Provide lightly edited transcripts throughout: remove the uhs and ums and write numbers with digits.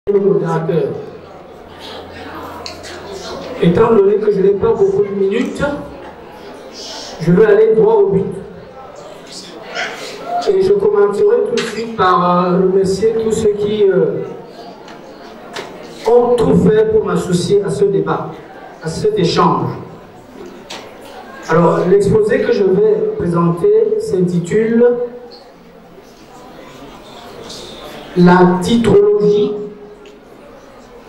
Le modérateur. Étant donné que je n'ai pas beaucoup de minutes, je vais aller droit au but. Et je commencerai tout de suite par remercier tous ceux qui ont tout fait pour m'associer à ce débat, à cet échange. Alors, l'exposé que je vais présenter s'intitule « La titrologie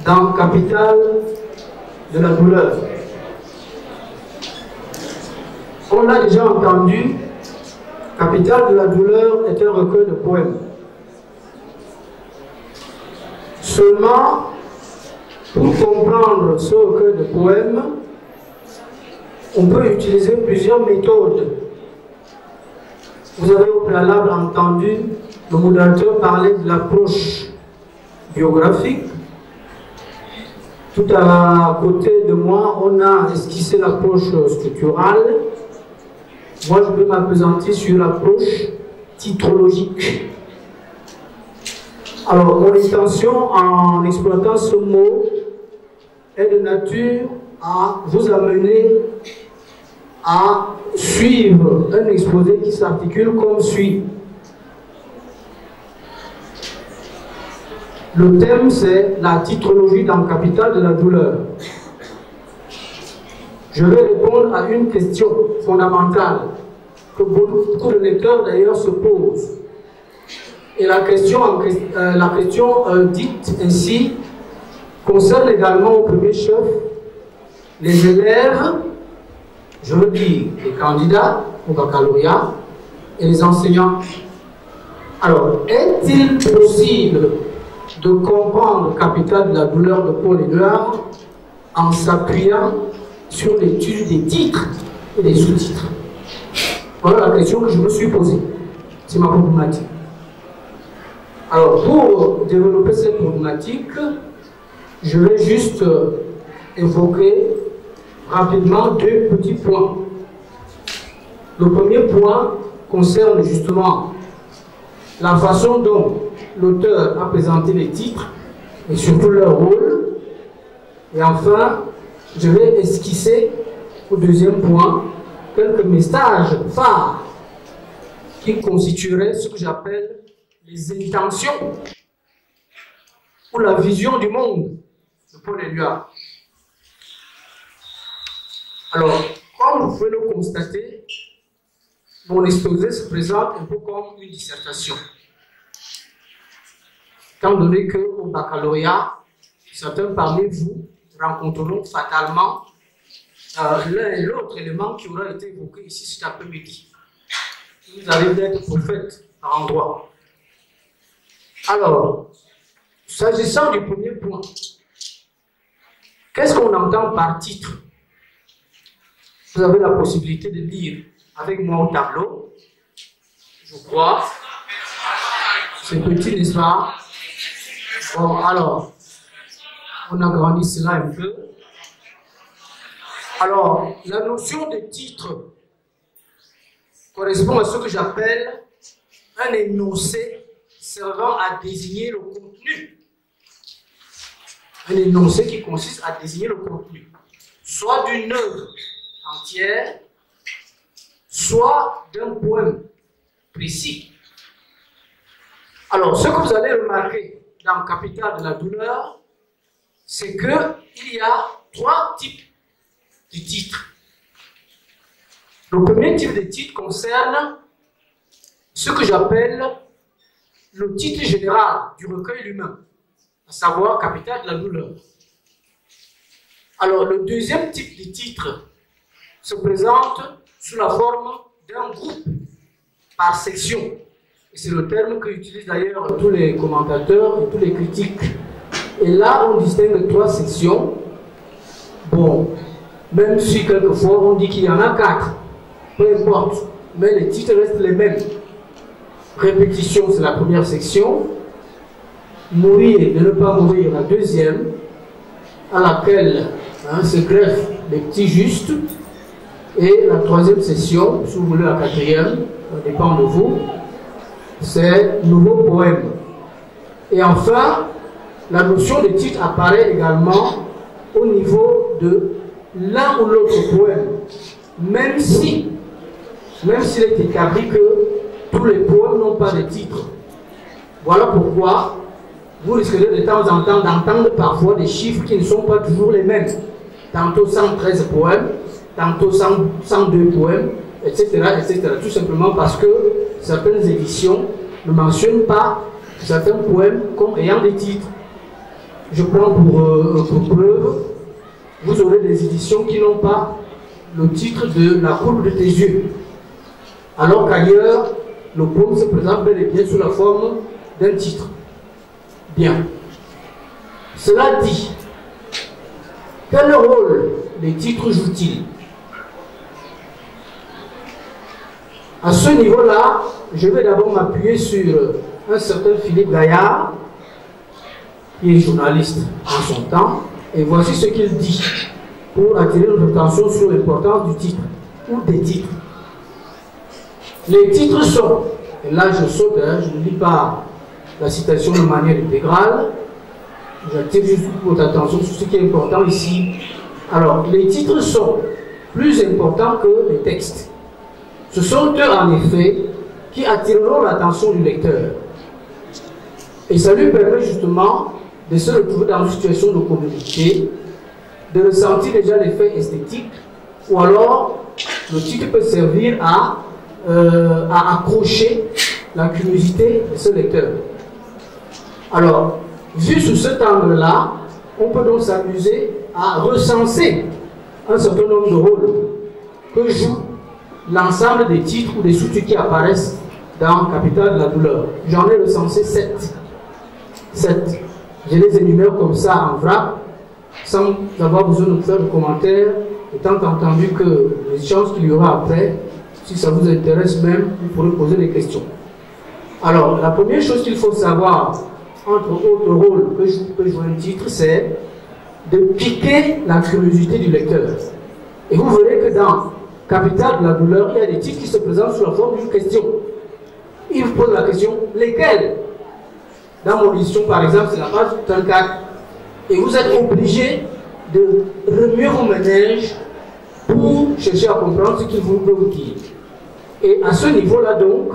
dans Capital de la douleur ». On l'a déjà entendu, Capital de la douleur est un recueil de poèmes. Seulement, pour comprendre ce recueil de poèmes, on peut utiliser plusieurs méthodes. Vous avez au préalable entendu le modérateur parler de l'approche biographique. Tout à côté de moi, on a esquissé l'approche structurale. Moi, je peux m'appesantir sur l'approche titrologique. Alors, mon intention en exploitant ce mot est de nature à vous amener à suivre un exposé qui s'articule comme suit. Le thème, c'est la titrologie dans Capital de la douleur. Je vais répondre à une question fondamentale que beaucoup de lecteurs d'ailleurs se posent. Et la question dite ainsi concerne également au premier chef les élèves, je veux dire les candidats au baccalauréat et les enseignants. Alors, est-il possible de comprendre Capital de la douleur de Paul Éluard en s'appuyant sur l'étude des titres et des sous-titres? Voilà la question que je me suis posée. C'est ma problématique. Alors, pour développer cette problématique, je vais juste évoquer rapidement deux petits points. Le premier point concerne justement la façon dont l'auteur a présenté les titres et surtout leur rôle. Et enfin, je vais esquisser au deuxième point quelques messages phares qui constitueraient ce que j'appelle les intentions ou la vision du monde de Paul Éluard. Alors, comme vous pouvez le constater, mon exposé se présente un peu comme une dissertation. Étant donné qu'au baccalauréat, certains parmi vous rencontreront fatalement l'un et l'autre élément qui aura été évoqué ici cet après-midi. Vous allez être prophète par endroit. Alors, s'agissant du premier point, qu'est-ce qu'on entend par titre? Vous avez la possibilité de lire avec moi au tableau, je crois. C'est petit, n'est-ce pas? Bon, alors, on agrandit cela un peu. Alors, la notion de titre correspond à ce que j'appelle un énoncé servant à désigner le contenu. Un énoncé qui consiste à désigner le contenu, soit d'une œuvre entière, soit d'un poème précis. Alors, ce que vous allez remarquer dans Capital de la douleur, c'est qu'il y a trois types de titres. Le premier type de titre concerne ce que j'appelle le titre général du recueil humain, à savoir Capital de la douleur. Alors, le deuxième type de titre se présente sous la forme d'un groupe par section. Et c'est le terme qu'utilisent d'ailleurs tous les commentateurs et tous les critiques Et là, on distingue 3 sections. Bon, même si quelquefois on dit qu'il y en a 4, peu importe, mais les titres restent les mêmes. Répétition, c'est la première section. Mourir, de ne pas mourir, la deuxième, à laquelle se greffent les petits justes. Et la troisième session, si vous voulez la quatrième, ça dépend de vous, c'est nouveau poème. Et enfin, la notion de titre apparaît également au niveau de l'un ou l'autre poème, même s'il est établi que tous les poèmes n'ont pas de titre. Voilà pourquoi vous risquerez de temps en temps d'entendre parfois des chiffres qui ne sont pas toujours les mêmes. Tantôt 113 poèmes, tantôt 102 poèmes, etc., etc. Tout simplement parce que certaines éditions ne mentionnent pas certains poèmes comme ayant des titres. Je prends pour preuve, vous aurez des éditions qui n'ont pas le titre de La courbe de tes yeux, alors qu'ailleurs, le poème se présente bel et bien sous la forme d'un titre. Bien. Cela dit, quel rôle les titres jouent-ils? À ce niveau-là, je vais d'abord m'appuyer sur un certain Philippe Gaillard, qui est journaliste en son temps, et voici ce qu'il dit pour attirer notre attention sur l'importance du titre ou des titres. Les titres sont, et là je saute, je ne lis pas la citation de manière intégrale, j'attire juste votre attention sur ce qui est important ici. Alors, les titres sont plus importants que les textes. Ce sont eux, en effet, qui attireront l'attention du lecteur. Et ça lui permet justement de se retrouver dans une situation de communauté, de ressentir déjà l'effet esthétique, ou alors le titre peut servir à accrocher la curiosité de ce lecteur. Alors, vu sous cet angle-là, on peut donc s'amuser à recenser un certain nombre de rôles que joue l'ensemble des titres ou des sous-titres qui apparaissent dans Capitale de la douleur. J'en ai recensé 7. Je les énumère comme ça en vrac, sans avoir besoin de faire de commentaires, étant entendu que les chances qu'il y aura après, si ça vous intéresse même, vous pourrez poser des questions. Alors, la première chose qu'il faut savoir, entre autres rôles que peut jouer un titre, c'est de piquer la curiosité du lecteur. Et vous verrez que dans Capitale de la douleur, il y a des titres qui se présentent sous la forme d'une question. Il vous pose la question, lesquels? Dans mon édition, par exemple, c'est la page 34. Et vous êtes obligé de remuer vos méninges pour chercher à comprendre ce qu'il veut vous dire. Et à ce niveau-là, donc,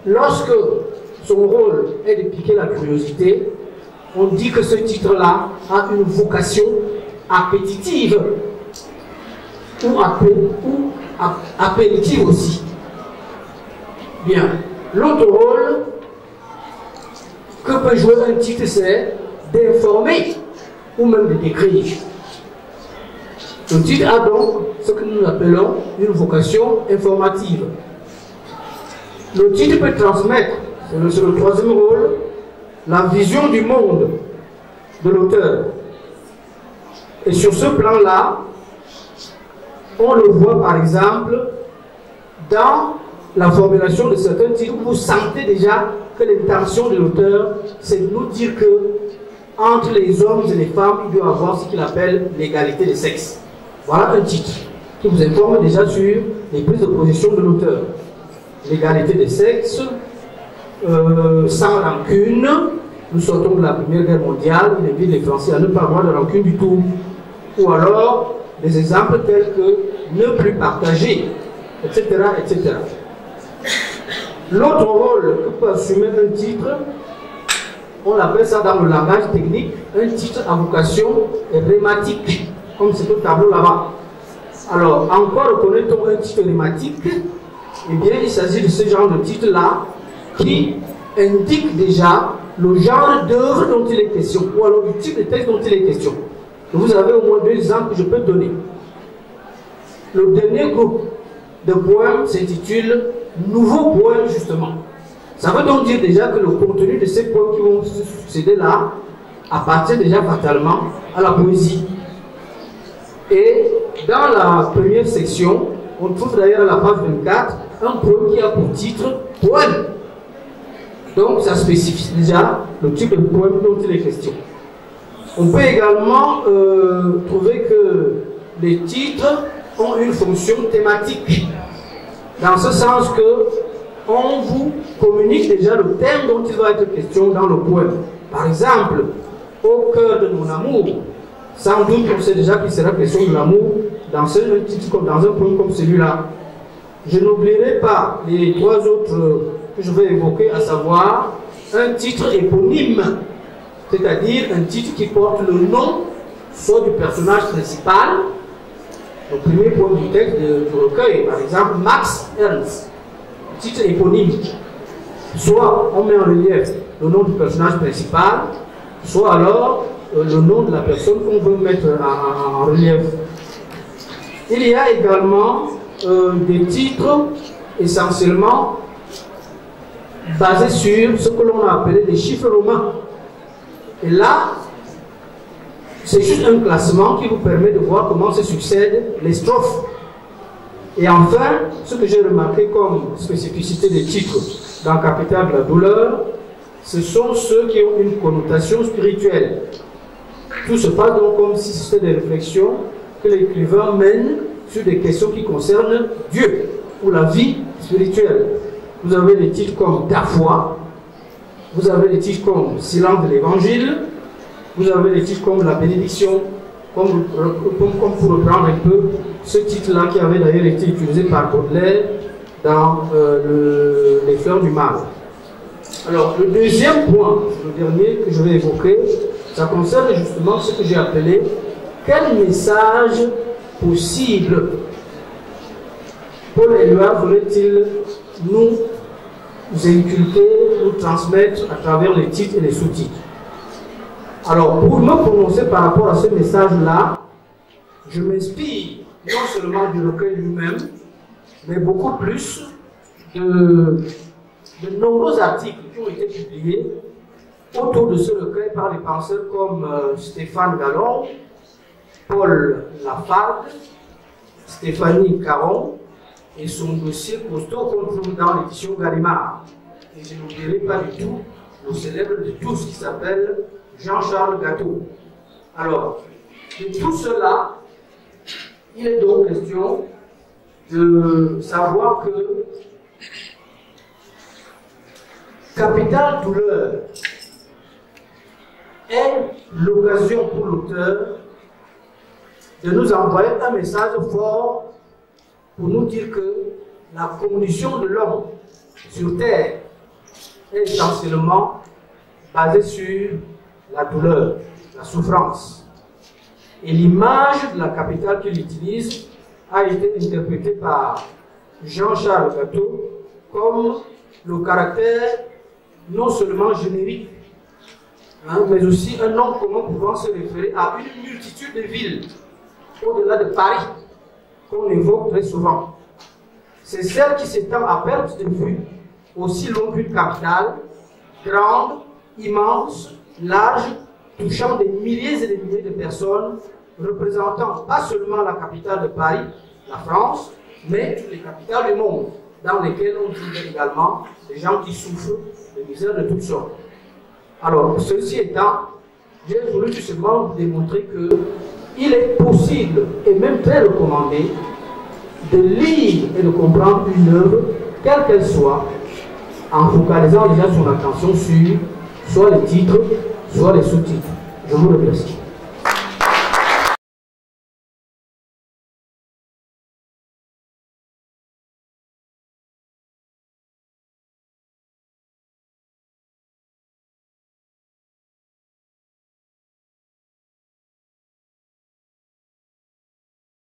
lorsque son rôle est de piquer la curiosité, on dit que ce titre-là a une vocation appétitive ou appétitive aussi. Bien. L'autre rôle que peut jouer un titre, c'est d'informer ou même de décrire. Le titre a donc ce que nous appelons une vocation informative. Le titre peut transmettre, c'est le troisième rôle, la vision du monde de l'auteur. Et sur ce plan-là, on le voit par exemple dans la formulation de certains titres. Vous sentez déjà que l'intention de l'auteur, c'est de nous dire que entre les hommes et les femmes, il doit y avoir ce qu'il appelle l'égalité des sexes. Voilà un titre qui vous informe déjà sur les prises de position de l'auteur. L'égalité des sexes, sans rancune. Nous sortons de la Première Guerre mondiale, il invite les Français à ne pas avoir de rancune du tout. Ou alors, des exemples tels que ne plus partager, etc., etc. L'autre rôle que peut assumer un titre, on appelle ça dans le langage technique, un titre à vocation rématique, comme c'est au tableau là-bas. Alors, encore reconnaît-on un titre rématique? Eh bien, il s'agit de ce genre de titre-là qui indique déjà le genre d'œuvre dont il est question, ou alors du type de texte dont il est question. Et vous avez au moins 2 exemples que je peux donner. Le dernier groupe de poèmes s'intitule Nouveau poème, justement. Ça veut donc dire déjà que le contenu de ces poèmes qui vont se succéder là appartient déjà fatalement à la poésie. Et dans la première section, on trouve d'ailleurs à la page 24 un poème qui a pour titre poème. Donc ça spécifie déjà le type de poème dont il est question. On peut également trouver que les titres ont une fonction thématique, dans ce sens que on vous communique déjà le thème dont il va être question dans le poème. Par exemple, au cœur de mon amour, sans doute on sait déjà qu'il sera question de l'amour dans un titre comme dans un poème comme celui-là. Je n'oublierai pas les trois autres que je vais évoquer, à savoir un titre éponyme, c'est-à-dire un titre qui porte le nom soit du personnage principal, le premier poème du texte du recueil, par exemple Max Ernst, titre éponyme. Soit on met en relief le nom du personnage principal, soit alors le nom de la personne qu'on veut mettre en relief. Il y a également des titres essentiellement basés sur ce que l'on a appelé des chiffres romains. Et là, c'est juste un classement qui vous permet de voir comment se succèdent les strophes. Et enfin, ce que j'ai remarqué comme spécificité des titres dans Capitale de la douleur, ce sont ceux qui ont une connotation spirituelle. Tout se passe donc comme si c'était des réflexions que l'écrivain mène sur des questions qui concernent Dieu ou la vie spirituelle. Vous avez des titres comme Ta foi, vous avez des titres comme Silence de l'Évangile, vous avez des titres comme La bénédiction, comme pour reprendre un peu ce titre-là qui avait d'ailleurs été utilisé par Baudelaire dans Les Fleurs du Mal. Alors, le deuxième point, le dernier que je vais évoquer, ça concerne justement ce que j'ai appelé quel message possible Paul Éluard voulait-il nous inculquer, nous transmettre à travers les titres et les sous-titres. Alors, pour me prononcer par rapport à ce message-là, je m'inspire non seulement du recueil lui-même, mais beaucoup plus de nombreux articles qui ont été publiés autour de ce recueil par des penseurs comme Stéphane Gallon, Paul Lafargue, Stéphanie Caron et son dossier costaud qu'on trouve dans l'édition Gallimard. Et je n'oublierai pas du tout le célèbre de tous qui s'appelle Jean-Charles Gâteau. Alors, de tout cela, il est donc question de savoir que Capitale douleur est l'occasion pour l'auteur de nous envoyer un message fort pour nous dire que la condition de l'homme sur Terre est essentiellement basée sur la douleur, la souffrance. Et l'image de la capitale qu'il utilise a été interprétée par Jean-Charles Gâteau comme le caractère non seulement générique, mais aussi un nom commun pouvant se référer à une multitude de villes au-delà de Paris qu'on évoque très souvent. C'est celle qui s'étend à perte de vue aussi long qu'une capitale, grande, immense, large, touchant des milliers et des milliers de personnes, représentant pas seulement la capitale de Paris, la France, mais toutes les capitales du monde, dans lesquelles on trouve également des gens qui souffrent de misère de toutes sortes. Alors, ceci étant, j'ai voulu justement vous démontrer qu'il est possible, et même très recommandé, de lire et de comprendre une œuvre, quelle qu'elle soit, en focalisant déjà son attention sur soit les titres, soit les sous-titres. Je vous remercie.